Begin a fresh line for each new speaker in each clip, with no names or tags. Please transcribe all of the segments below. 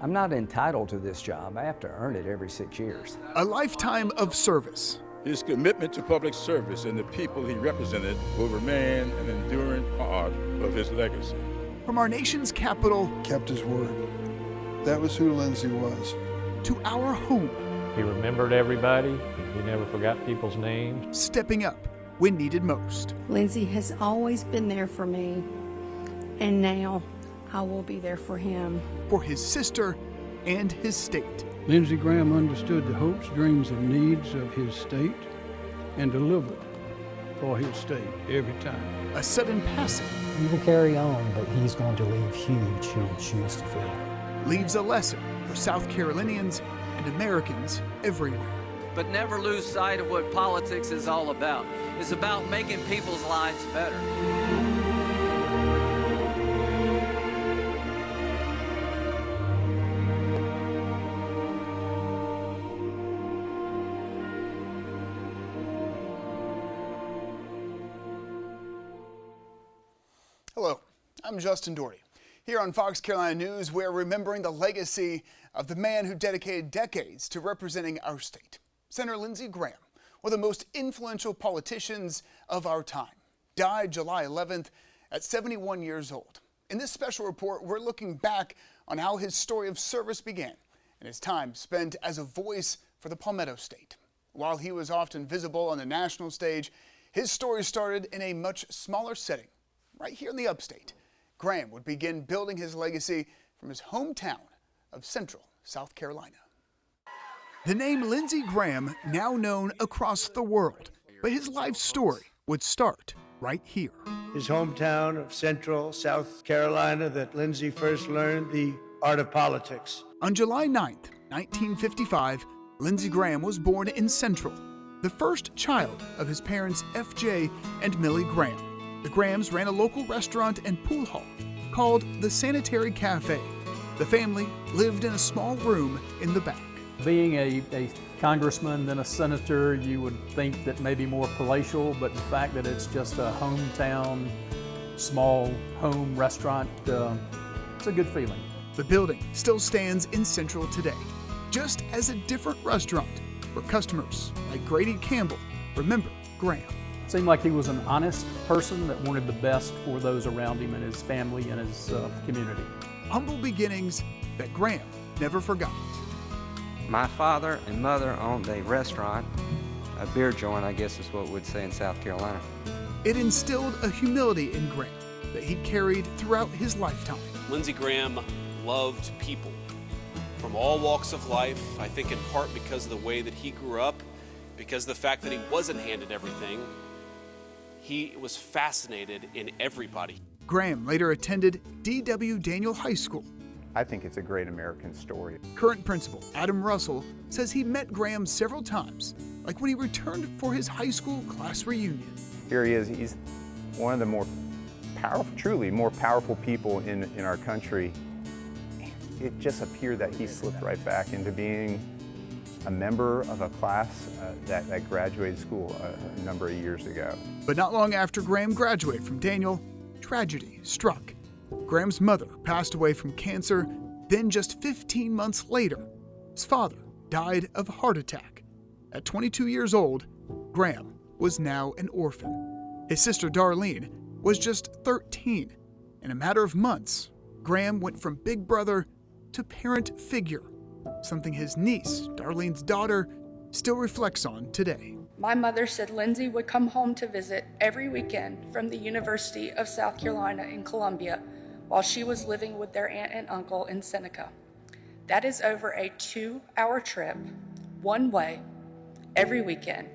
I'm not entitled to this job. I have to earn it every 6 years.
A lifetime of service.
His commitment to public service and the people he represented will remain an enduring part of his legacy.
From our nation's capital,
kept his word. That was who Lindsey was.
To our home.
He remembered everybody. He never forgot people's names.
Stepping up when needed most.
Lindsey has always been there for me, and now I will be there for him.
For his sister and his state.
Lindsey Graham understood the hopes, dreams, and needs of his state and delivered for his state every time.
A sudden passing.
He will carry on, but he's going to leave huge shoes to fill.
Leaves a lesson for South Carolinians and Americans everywhere.
But never lose sight of what politics is all about. It's about making people's lives better.
Hello, I'm Justin Doherty. Here on Fox Carolina News, we're remembering the legacy of the man who dedicated decades to representing our state. Senator Lindsey Graham, one of the most influential politicians of our time, died July 11th at 71 years old. In this special report, we're looking back on how his story of service began and his time spent as a voice for the Palmetto State. While he was often visible on the national stage, his story started in a much smaller setting. Right here in the upstate, Graham would begin building his legacy from his hometown of Central South Carolina. The name Lindsey Graham now known across the world, but his life story would start right here.
His hometown of Central South Carolina that Lindsey first learned the art of politics.
On July 9th, 1955, Lindsey Graham was born in Central, the first child of his parents F.J. and Millie Graham. The Grahams ran a local restaurant and pool hall called the Sanitary Cafe. The family lived in a small room in the back.
Being a congressman and a senator, you would think that maybe more palatial, but the fact that it's just a hometown, small home restaurant, it's a good feeling.
The building still stands in Central today, just as a different restaurant where customers like Grady Campbell remember Graham.
Seemed like he was an honest person that wanted the best for those around him and his family and his community.
Humble beginnings that Graham never forgot.
My father and mother owned a restaurant, a beer joint, I guess is what we'd say in South Carolina.
It instilled a humility in Graham that he carried throughout his lifetime.
Lindsey Graham loved people from all walks of life, I think in part because of the way that he grew up, because of the fact that he wasn't handed everything. He was fascinated in everybody.
Graham later attended D.W. Daniel High School.
I think it's a great American story.
Current principal Adam Russell says he met Graham several times, like when he returned for his high school class reunion.
Here he is. He's one of the more powerful, truly more powerful people in our country. It just appeared that he slipped right back into being a member of a class that graduated school a number of years ago.
But not long after Graham graduated from Daniel, tragedy struck. Graham's mother passed away from cancer. Then just 15 months later, his father died of a heart attack. At 22 years old, Graham was now an orphan. His sister Darlene was just 13. In a matter of months, Graham went from big brother to parent figure, something his niece, Darlene's daughter, still reflects on today.
My mother said Lindsey would come home to visit every weekend from the University of South Carolina in Columbia while she was living with their aunt and uncle in Seneca. That is over a 2-hour trip, one way, every weekend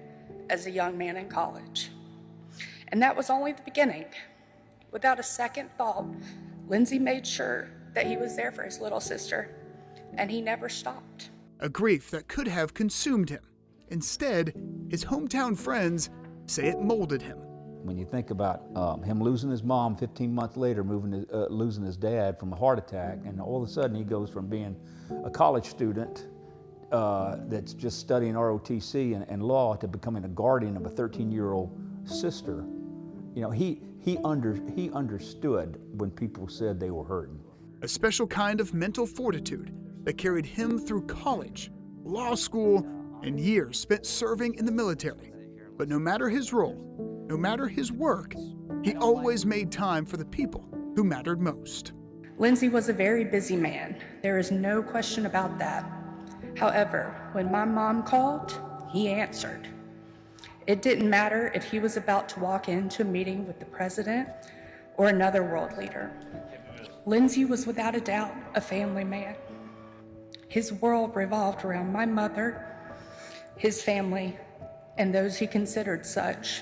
as a young man in college. And that was only the beginning. Without a second thought, Lindsey made sure that he was there for his little sister, and he never stopped.
A grief that could have consumed him. Instead, his hometown friends say it molded him.
When you think about him losing his mom 15 months later, losing his dad from a heart attack, and all of a sudden he goes from being a college student that's just studying ROTC and law to becoming a guardian of a 13-year-old sister. You know, he understood when people said they were hurting.
A special kind of mental fortitude that carried him through college, law school, and years spent serving in the military. But no matter his role, no matter his work, he always made time for the people who mattered most.
Lindsey was a very busy man. There is no question about that. However, when my mom called, he answered. It didn't matter if he was about to walk into a meeting with the president or another world leader. Lindsey was without a doubt a family man. His world revolved around my mother, his family, and those he considered such,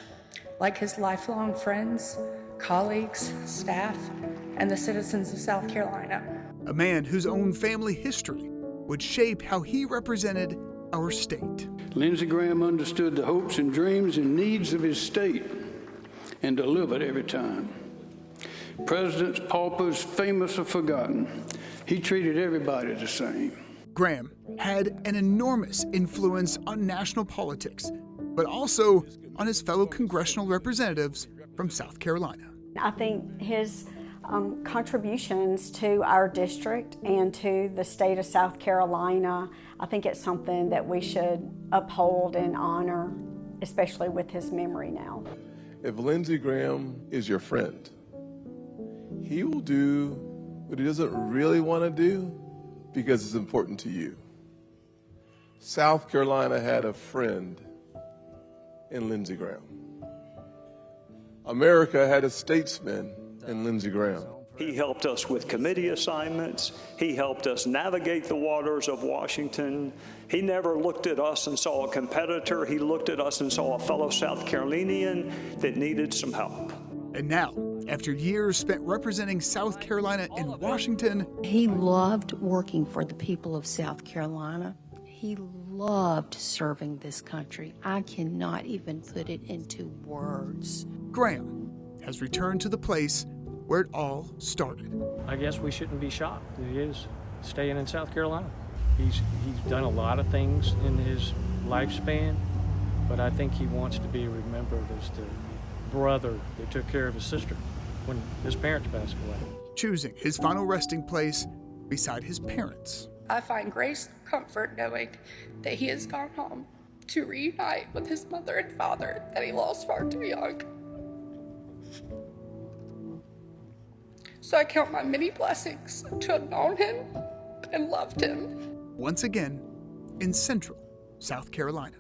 like his lifelong friends, colleagues, staff, and the citizens of South Carolina.
A man whose own family history would shape how he represented our state.
Lindsey Graham understood the hopes and dreams and needs of his state and delivered every time. Presidents, paupers, famous or forgotten, he treated everybody the same.
Graham had an enormous influence on national politics, but also on his fellow congressional representatives from South Carolina.
I think his contributions to our district and to the state of South Carolina, I think it's something that we should uphold and honor, especially with his memory now.
If Lindsey Graham is your friend, he will do what he doesn't really want to do because it's important to you. South Carolina had a friend in Lindsey Graham. America had a statesman in Lindsey Graham.
He helped us with committee assignments. He helped us navigate the waters of Washington. He never looked at us and saw a competitor. He looked at us and saw a fellow South Carolinian that needed some help.
And now, after years spent representing South Carolina in Washington,
He loved working for the people of South Carolina. He loved serving this country. I cannot even put it into words.
Graham has returned to the place where it all started.
I guess we shouldn't be shocked that he is staying in South Carolina. He's done a lot of things in his lifespan, but I think he wants to be remembered as the brother that took care of his sister when his parents passed away.
Choosing his final resting place beside his parents.
I find grace and comfort knowing that he has gone home to reunite with his mother and father that he lost far too young. So I count my many blessings to have known him and loved him.
Once again, in central South Carolina.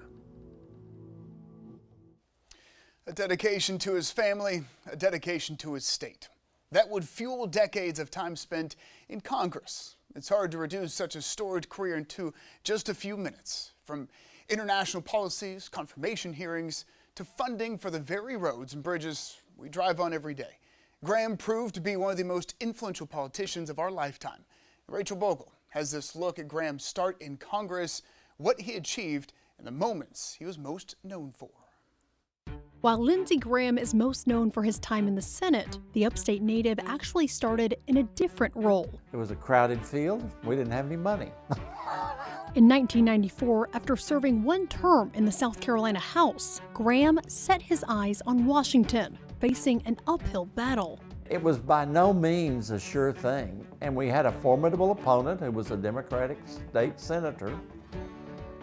A dedication to his family, a dedication to his state. That would fuel decades of time spent in Congress. It's hard to reduce such a storied career into just a few minutes. From international policies, confirmation hearings, to funding for the very roads and bridges we drive on every day. Graham proved to be one of the most influential politicians of our lifetime. Rachel Bogle has this look at Graham's start in Congress, what he achieved, and the moments he was most known for.
While Lindsey Graham is most known for his time in the Senate, the upstate native actually started in a different role.
It was a crowded field. We didn't have any money.
In 1994, after serving one term in the South Carolina House, Graham set his eyes on Washington, facing an uphill battle.
It was by no means a sure thing, and we had a formidable opponent who was a Democratic state senator.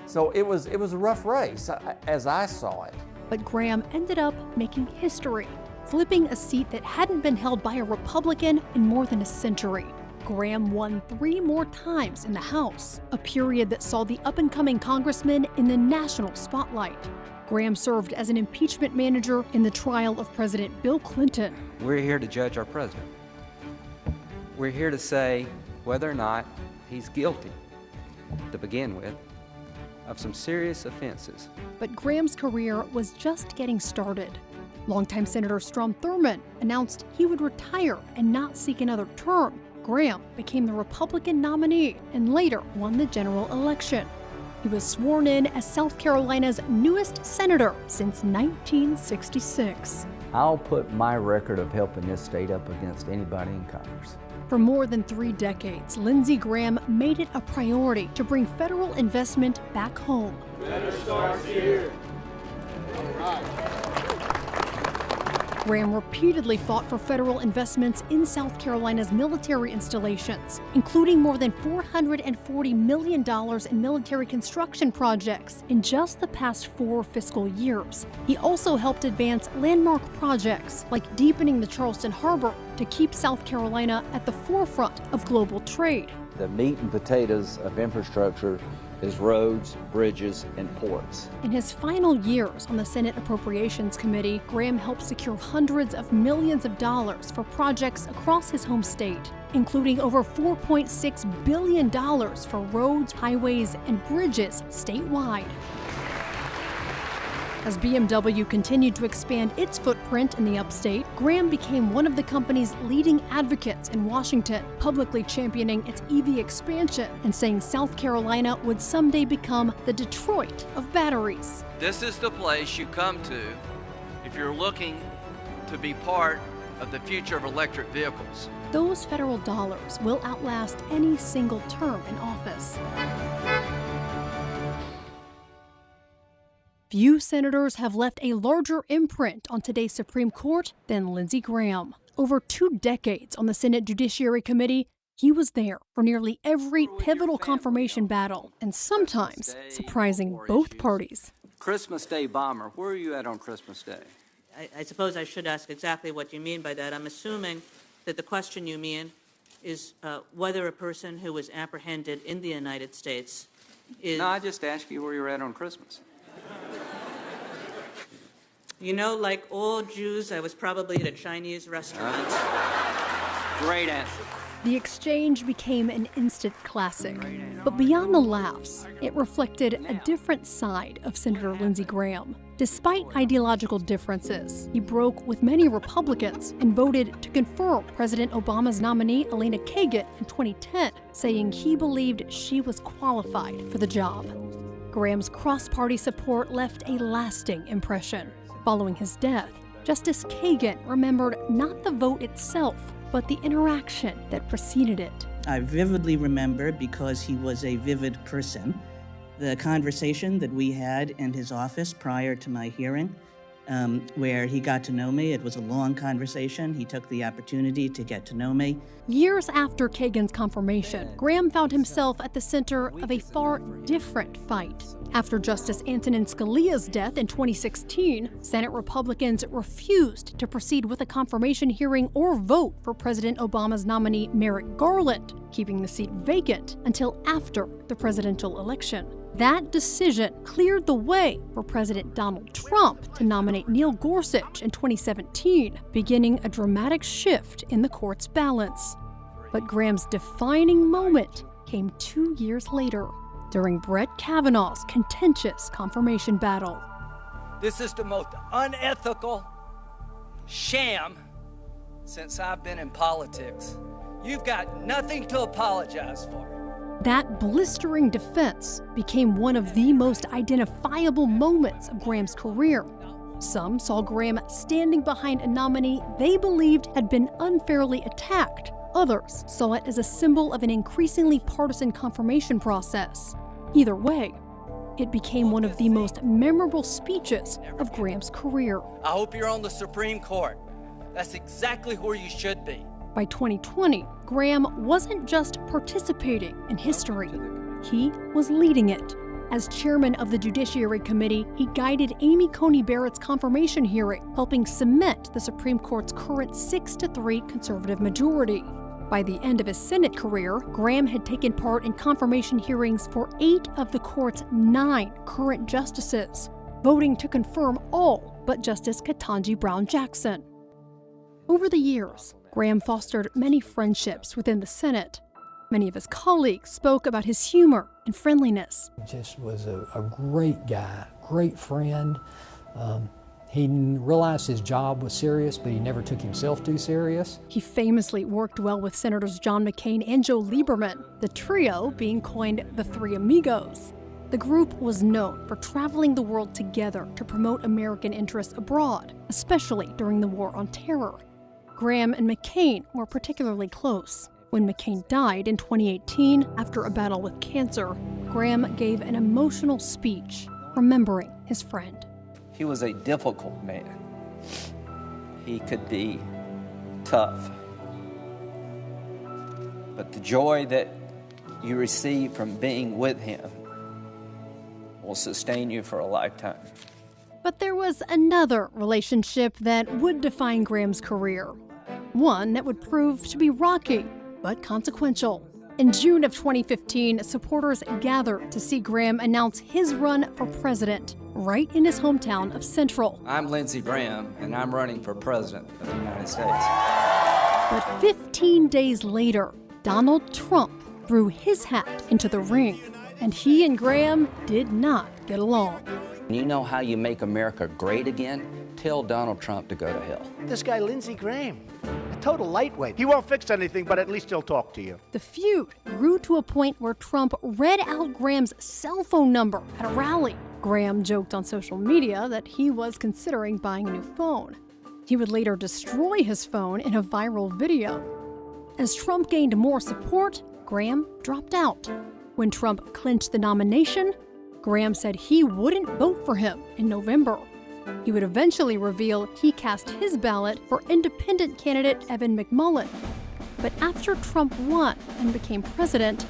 So it was a rough race, as I saw it.
But Graham ended up making history, flipping a seat that hadn't been held by a Republican in more than a century. Graham won 3 more times in the House, a period that saw the up-and-coming congressman in the national spotlight. Graham served as an impeachment manager in the trial of President Bill Clinton.
We're here to judge our president. We're here to say whether or not he's guilty, to begin with, of some serious offenses.
But Graham's career was just getting started. Longtime Senator Strom Thurmond announced he would retire and not seek another term. Graham became the Republican nominee and later won the general election. He was sworn in as South Carolina's newest senator since 1966.
I'll put my record of helping this state up against anybody in Congress.
For more than 3 decades, Lindsey Graham made it a priority to bring federal investment back home.
Better starts here.
All right.
Graham repeatedly fought for federal investments in South Carolina's military installations, including more than $440 million in military construction projects in just the past 4 fiscal years. He also helped advance landmark projects like deepening the Charleston Harbor to keep South Carolina at the forefront of global trade.
The meat and potatoes of infrastructure is roads, bridges, and ports.
In his final years on the Senate Appropriations Committee, Graham helped secure hundreds of millions of dollars for projects across his home state, including over $4.6 billion for roads, highways, and bridges statewide. As BMW continued to expand its footprint in the upstate, Graham became one of the company's leading advocates in Washington, publicly championing its EV expansion and saying South Carolina would someday become the Detroit of batteries.
This is the place you come to if you're looking to be part of the future of electric vehicles.
Those federal dollars will outlast any single term in office. Few senators have left a larger imprint on today's Supreme Court than Lindsey Graham. Over 2 decades on the Senate Judiciary Committee, he was there for nearly every pivotal confirmation battle, and sometimes surprising both parties.
Christmas Day bomber, where are you at on Christmas Day?
I suppose I should ask exactly what you mean by that. I'm assuming that the question you mean is whether a person who was apprehended in the United States is...
No, I just asked you where you're at on Christmas.
You know, like all Jews, I was probably at a Chinese restaurant.
Great answer.
The exchange became an instant classic. But beyond the laughs, it reflected a different side of Senator Lindsey Graham. Despite ideological differences, he broke with many Republicans and voted to confirm President Obama's nominee, Elena Kagan, in 2010, saying he believed she was qualified for the job. Graham's cross-party support left a lasting impression. Following his death, Justice Kagan remembered not the vote itself, but the interaction that preceded it.
I vividly remember, because he was a vivid person, the conversation that we had in his office prior to my hearing, where he got to know me. It was a long conversation. He took the opportunity to get to know me.
Years after Kagan's confirmation, Graham found himself at the center of a far different fight. After Justice Antonin Scalia's death in 2016, Senate Republicans refused to proceed with a confirmation hearing or vote for President Obama's nominee Merrick Garland, keeping the seat vacant until after the presidential election. That decision cleared the way for President Donald Trump to nominate Neil Gorsuch in 2017, beginning a dramatic shift in the court's balance. But Graham's defining moment came 2 years later, during Brett Kavanaugh's contentious confirmation battle.
This is the most unethical sham since I've been in politics. You've got nothing to apologize for.
That blistering defense became one of the most identifiable moments of Graham's career. Some saw Graham standing behind a nominee they believed had been unfairly attacked. Others saw it as a symbol of an increasingly partisan confirmation process. Either way, it became one of the most memorable speeches of Graham's career.
I hope you're on the Supreme Court. That's exactly where you should be.
By 2020, Graham wasn't just participating in history, he was leading it. As chairman of the Judiciary Committee, he guided Amy Coney Barrett's confirmation hearing, helping cement the Supreme Court's current 6-3 conservative majority. By the end of his Senate career, Graham had taken part in confirmation hearings for 8 of the court's 9 current justices, voting to confirm all but Justice Ketanji Brown Jackson. Over the years, Graham fostered many friendships within the Senate. Many of his colleagues spoke about his humor and friendliness.
He just was a great guy, great friend. He realized his job was serious, but he never took himself too serious.
He famously worked well with Senators John McCain and Joe Lieberman, the trio being coined the Three Amigos. The group was known for traveling the world together to promote American interests abroad, especially during the War on Terror. Graham and McCain were particularly close. When McCain died in 2018 after a battle with cancer, Graham gave an emotional speech remembering his friend.
He was a difficult man.
he could be tough. But the joy that you receive from being with him will sustain you for a lifetime.
But there was another relationship that would define Graham's career. One that would prove to be rocky, but consequential. In June of 2015, supporters gathered to see Graham announce his run for president right in his hometown of Central.
I'm Lindsey Graham, and I'm running for president of the United States.
But 15 days later, Donald Trump threw his hat into the ring, and he and Graham did not get along.
You know how you make America great again? Tell Donald Trump to go to hell.
This guy, Lindsey Graham, a total lightweight. He won't fix anything, but at least he'll talk to you.
The feud grew to a point where Trump read out Graham's cell phone number at a rally. Graham joked on social media that he was considering buying a new phone. He would later destroy his phone in a viral video. As Trump gained more support, Graham dropped out. When Trump clinched the nomination, Graham said he wouldn't vote for him in November. He would eventually reveal he cast his ballot for independent candidate Evan McMullin. But after Trump won and became president,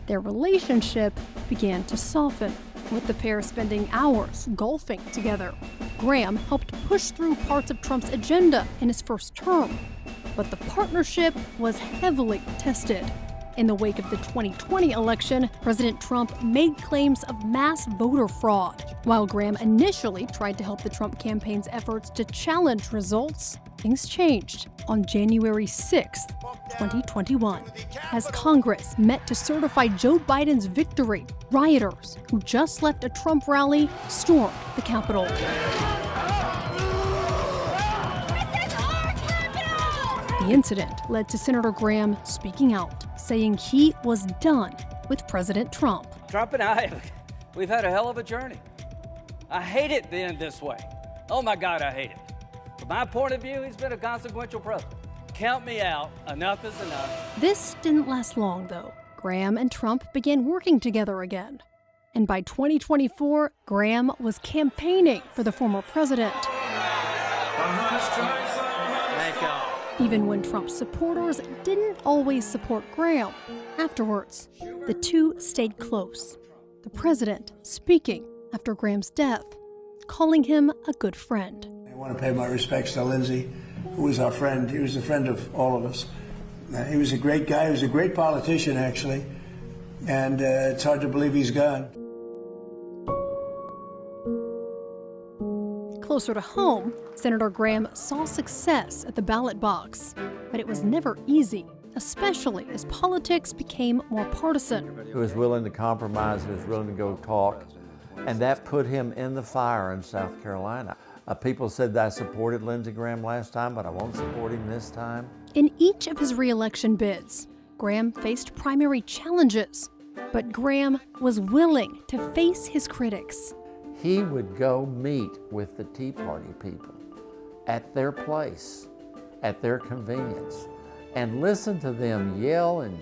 their relationship began to soften, with the pair spending hours golfing together. Graham helped push through parts of Trump's agenda in his first term, but the partnership was heavily tested. In the wake of the 2020 election, President Trump made claims of mass voter fraud. While Graham initially tried to help the Trump campaign's efforts to challenge results, things changed on January 6, 2021. As Congress met to certify Joe Biden's victory, rioters who just left a Trump rally stormed the Capitol. The incident led to Senator Graham speaking out, saying he was done with President Trump.
Trump and I, we've had a hell of a journey. I hate it being this way. Oh my God, I hate it. From my point of view, he's been a consequential president. Count me out. Enough is enough.
This didn't last long, though. Graham and Trump began working together again. And by 2024, Graham was campaigning for the former president.
Thank God.
Even when Trump's supporters didn't always support Graham. Afterwards, the two stayed close. The president speaking after Graham's death, calling him a good friend.
I want to pay my respects to Lindsey, who was our friend. He was a friend of all of us. He was a great guy. He was a great politician, actually. And it's hard to believe he's gone.
Closer to home, Senator Graham saw success at the ballot box, but it was never easy, especially as politics became more partisan.
He was willing to compromise, he was willing to go talk, and that put him in the fire in South Carolina. People said that I supported Lindsey Graham last time, but I won't support him this time.
In each of his re-election bids, Graham faced primary challenges, but Graham was willing to face his critics.
He would go meet with the Tea Party people at their place, at their convenience, and listen to them yell and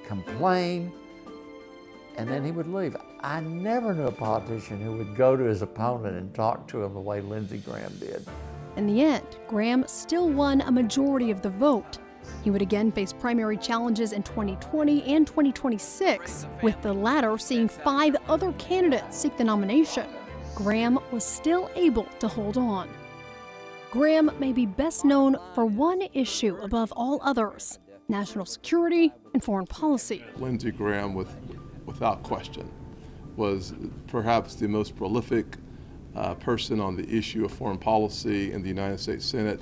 complain, and then he would leave. I never knew a politician who would go to his opponent and talk to him the way Lindsey Graham did.
In the end, Graham still won a majority of the vote. He would again face primary challenges in 2020 and 2026, with the latter seeing 5 other candidates seek the nomination. Graham was still able to hold on. Graham may be best known for one issue above all others: national security and foreign policy.
Lindsey Graham, without question, was perhaps the most prolific person on the issue of foreign policy in the United States Senate.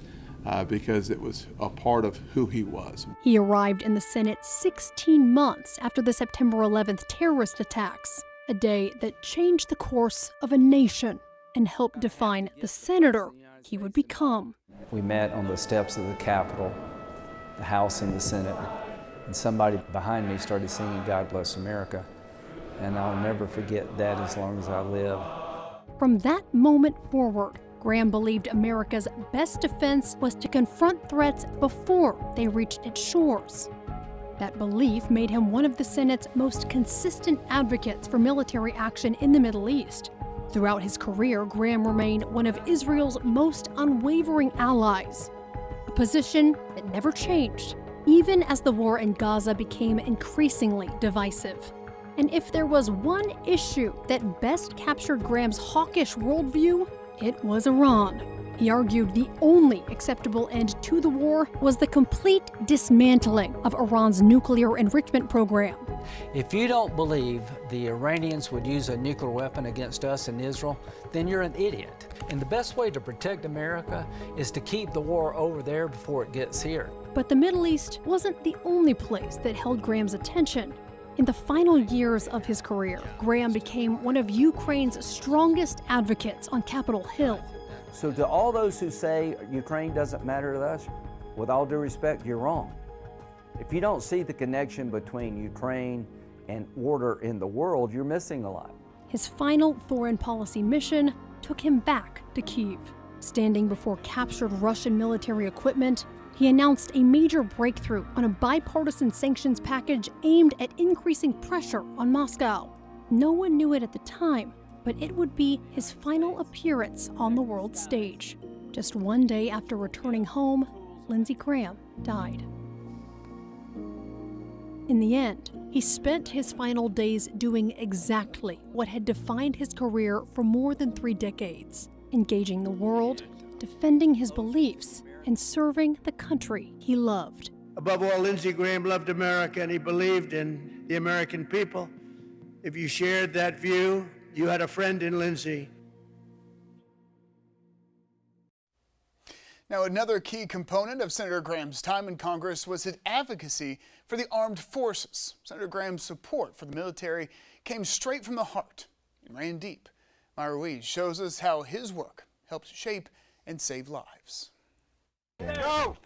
Because it was a part of who he was.
He arrived in the Senate 16 months after the September 11th terrorist attacks, a day that changed the course of a nation and helped define the senator he would become.
We met on the steps of the Capitol, the House and the Senate, and somebody behind me started singing "God Bless America," and I'll never forget that as long as I live.
From that moment forward, Graham believed America's best defense was to confront threats before they reached its shores. That belief made him one of the Senate's most consistent advocates for military action in the Middle East. Throughout his career, Graham remained one of Israel's most unwavering allies, a position that never changed, even as the war in Gaza became increasingly divisive. And if there was one issue that best captured Graham's hawkish worldview, it was Iran. He argued the only acceptable end to the war was the complete dismantling of Iran's nuclear enrichment program.
If you don't believe the Iranians would use a nuclear weapon against us in Israel, then you're an idiot. And the best way to protect America is to keep the war over there before it gets here.
But the Middle East wasn't the only place that held Graham's attention. In the final years of his career, Graham became one of Ukraine's strongest advocates on Capitol Hill.
So to all those who say Ukraine doesn't matter to us, with all due respect, you're wrong. If you don't see the connection between Ukraine and order in the world, you're missing a lot.
His final foreign policy mission took him back to Kyiv. Standing before captured Russian military equipment, he announced a major breakthrough on a bipartisan sanctions package aimed at increasing pressure on Moscow. No one knew it at the time, but it would be his final appearance on the world stage. Just one day after returning home, Lindsey Graham died. In the end, he spent his final days doing exactly what had defined his career for more than 3 decades, engaging the world, defending his beliefs, and serving the country he loved.
Above all, Lindsey Graham loved America and he believed in the American people. If you shared that view, you had a friend in Lindsey.
Now, another key component of Senator Graham's time in Congress was his advocacy for the armed forces. Senator Graham's support for the military came straight from the heart and ran deep. Myra Ruiz shows us how his work helped shape and save lives.
Go!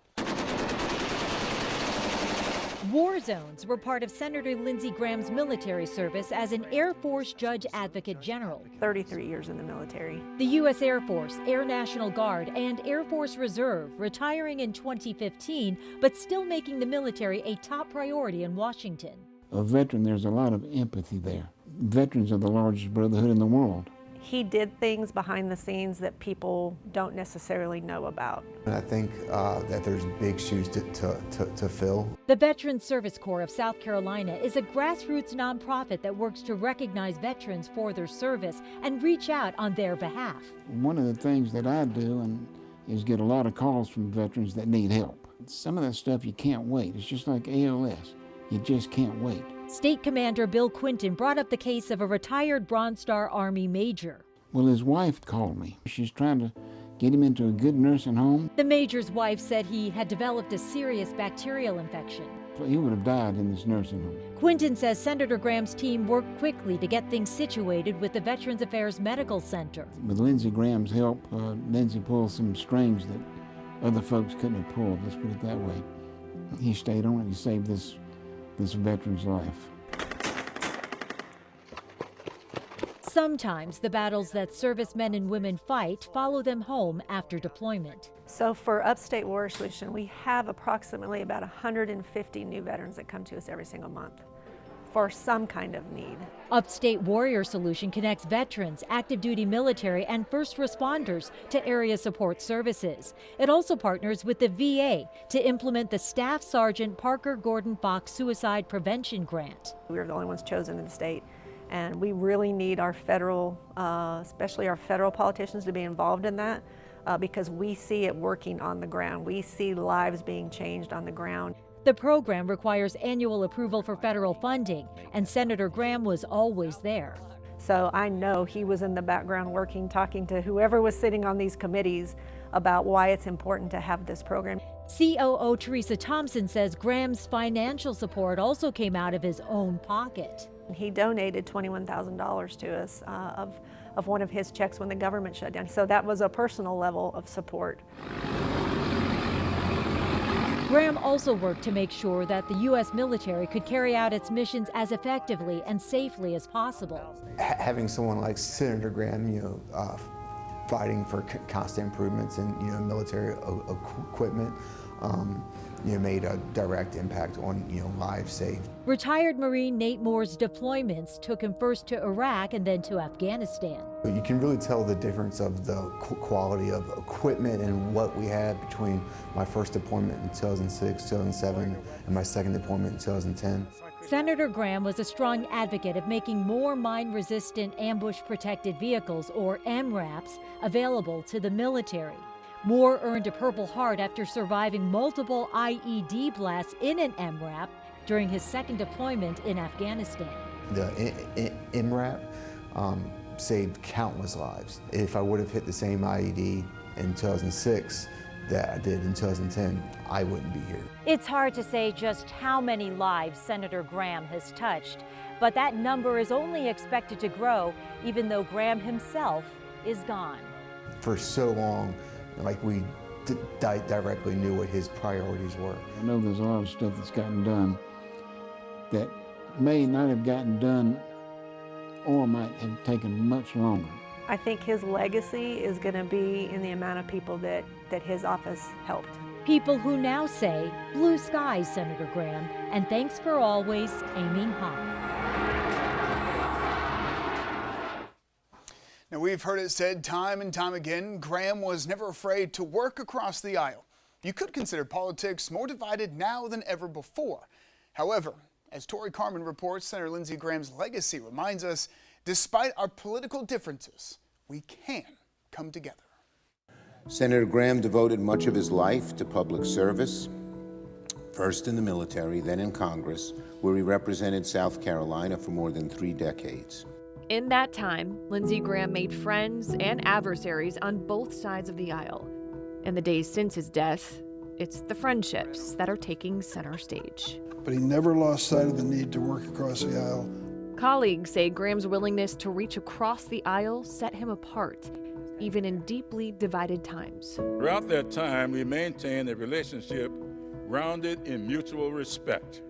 War zones were part of Senator Lindsey Graham's military service as an Air Force Judge Advocate General.
33 years in the military.
The U.S. Air Force, Air National Guard, and Air Force Reserve, retiring in 2015, but still making the military a top priority in Washington.
A veteran, there's a lot of empathy there. Veterans are the largest brotherhood in the world.
He did things behind the scenes that people don't necessarily know about.
And I think that there's big shoes to fill.
The Veterans Service Corps of South Carolina is a grassroots nonprofit that works to recognize veterans for their service and reach out on their behalf.
One of the things that I do is get a lot of calls from veterans that need help. Some of that stuff you can't wait. It's just like ALS. You just can't wait.
State Commander Bill Quinton brought up the case of a retired Bronze Star Army major.
Well, his wife called me. She's trying to get him into a good nursing home.
The major's wife said he had developed a serious bacterial infection.
He would have died in this nursing home.
Quinton says Senator Graham's team worked quickly to get things situated with the Veterans Affairs Medical Center.
With Lindsey Graham's help, Lindsey pulled some strings that other folks couldn't have pulled, let's put it that way. He stayed on it. He saved this veteran's life.
Sometimes the battles that servicemen and women fight follow them home after deployment.
So for Upstate Warrior Solution, we have approximately about 150 new veterans that come to us every single month for some kind of need.
Upstate Warrior Solution connects veterans, active duty military, and first responders to area support services. It also partners with the VA to implement the Staff Sergeant Parker Gordon Fox Suicide Prevention Grant.
We were the only ones chosen in the state, and we really need our federal, especially our federal politicians, to be involved in that because we see it working on the ground. We see lives being changed on the ground.
The program requires annual approval for federal funding, and Senator Graham was always there.
So I know he was in the background working, talking to whoever was sitting on these committees about why it's important to have this program.
COO Teresa Thompson says Graham's financial support also came out of his own pocket.
He donated $21,000 to us of one of his checks when the government shut down. So that was a personal level of support.
Graham also worked to make sure that the U.S. military could carry out its missions as effectively and safely as possible.
Having someone like Senator Graham, fighting for constant improvements in military equipment, made a direct impact on lives saved.
Retired Marine Nate Moore's deployments took him first to Iraq and then to Afghanistan.
You can really tell the difference of the quality of equipment and what we had between my first deployment in 2006, 2007, and my second deployment in 2010.
Senator Graham was a strong advocate of making more mine-resistant ambush-protected vehicles, or MRAPs, available to the military. Moore earned a Purple Heart after surviving multiple IED blasts in an MRAP during his second deployment in Afghanistan.
The MRAP saved countless lives. If I would have hit the same IED in 2006 that I did in 2010, I wouldn't be here.
It's hard to say just how many lives Senator Graham has touched, but that number is only expected to grow even though Graham himself is gone.
For so long, we directly knew what his priorities were.
I know there's a lot of stuff that's gotten done that may not have gotten done or might have taken much longer.
I think his legacy is going to be in the amount of people that his office helped.
People who now say, blue skies, Senator Graham, and thanks for always aiming high.
Now, we've heard it said time and time again, Graham was never afraid to work across the aisle. You could consider politics more divided now than ever before. However, as Tori Carmen reports, Senator Lindsey Graham's legacy reminds us, despite our political differences, we can come together.
Senator Graham devoted much of his life to public service, first in the military, then in Congress, where he represented South Carolina for more than 3 decades.
In that time, Lindsey Graham made friends and adversaries on both sides of the aisle. In the days since his death, it's the friendships that are taking center stage.
But he never lost sight of the need to work across the aisle.
Colleagues say Graham's willingness to reach across the aisle set him apart, even in deeply divided times.
Throughout that time, we maintained a relationship grounded in mutual respect,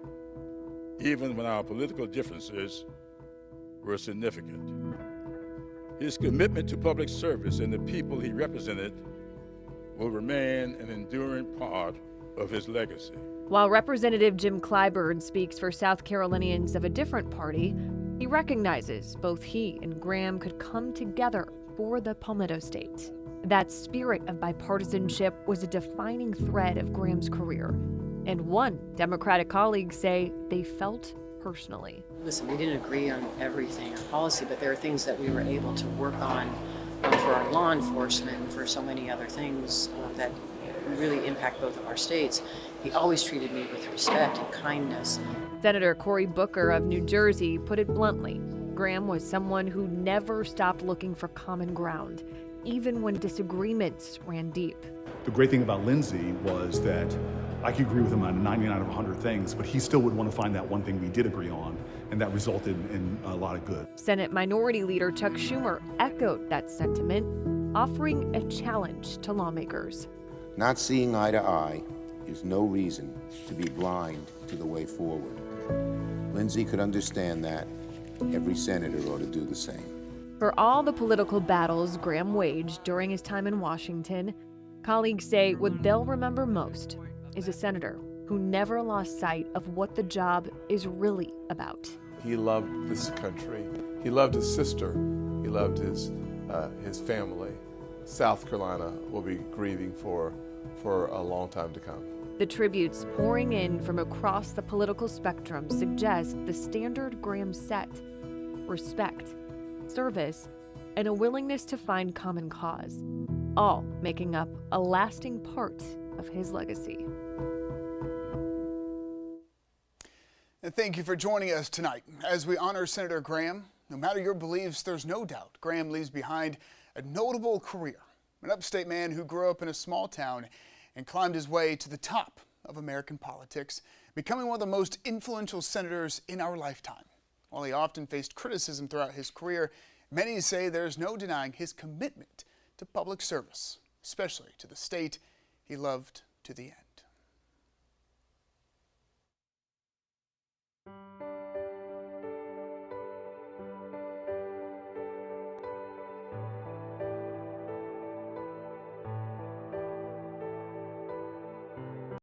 even when our political differences were significant. His commitment to public service and the people he represented will remain an enduring part of his legacy.
While Representative Jim Clyburn speaks for South Carolinians of a different party, he recognizes both he and Graham could come together for the Palmetto State. That spirit of bipartisanship was a defining thread of Graham's career, and one Democratic colleague say they felt personally.
Listen, we didn't agree on everything or policy, but there are things that we were able to work on for our law enforcement and for so many other things that really impact both of our states. He always treated me with respect and kindness.
Senator Cory Booker of New Jersey put it bluntly. Graham was someone who never stopped looking for common ground, even when disagreements ran deep.
The great thing about Lindsey was that I could agree with him on 99 of 100 things, but he still would want to find that one thing we did agree on, and that resulted in a lot of good.
Senate Minority Leader Chuck Schumer echoed that sentiment, offering a challenge to lawmakers.
Not seeing eye to eye is no reason to be blind to the way forward. Lindsey could understand that. Every senator ought to do the same.
For all the political battles Graham waged during his time in Washington, colleagues say what they'll remember most is a senator who never lost sight of what the job is really about.
He loved this country. He loved his sister. He loved his family. South Carolina will be grieving for a long time to come.
The tributes pouring in from across the political spectrum suggest the standard Graham set: respect, service, and a willingness to find common cause, all making up a lasting part of his legacy.
And thank you for joining us tonight. As we honor Senator Graham, no matter your beliefs, there's no doubt Graham leaves behind a notable career. An upstate man who grew up in a small town and climbed his way to the top of American politics, becoming one of the most influential senators in our lifetime. While he often faced criticism throughout his career, many say there's no denying his commitment to public service, especially to the state he loved to the end.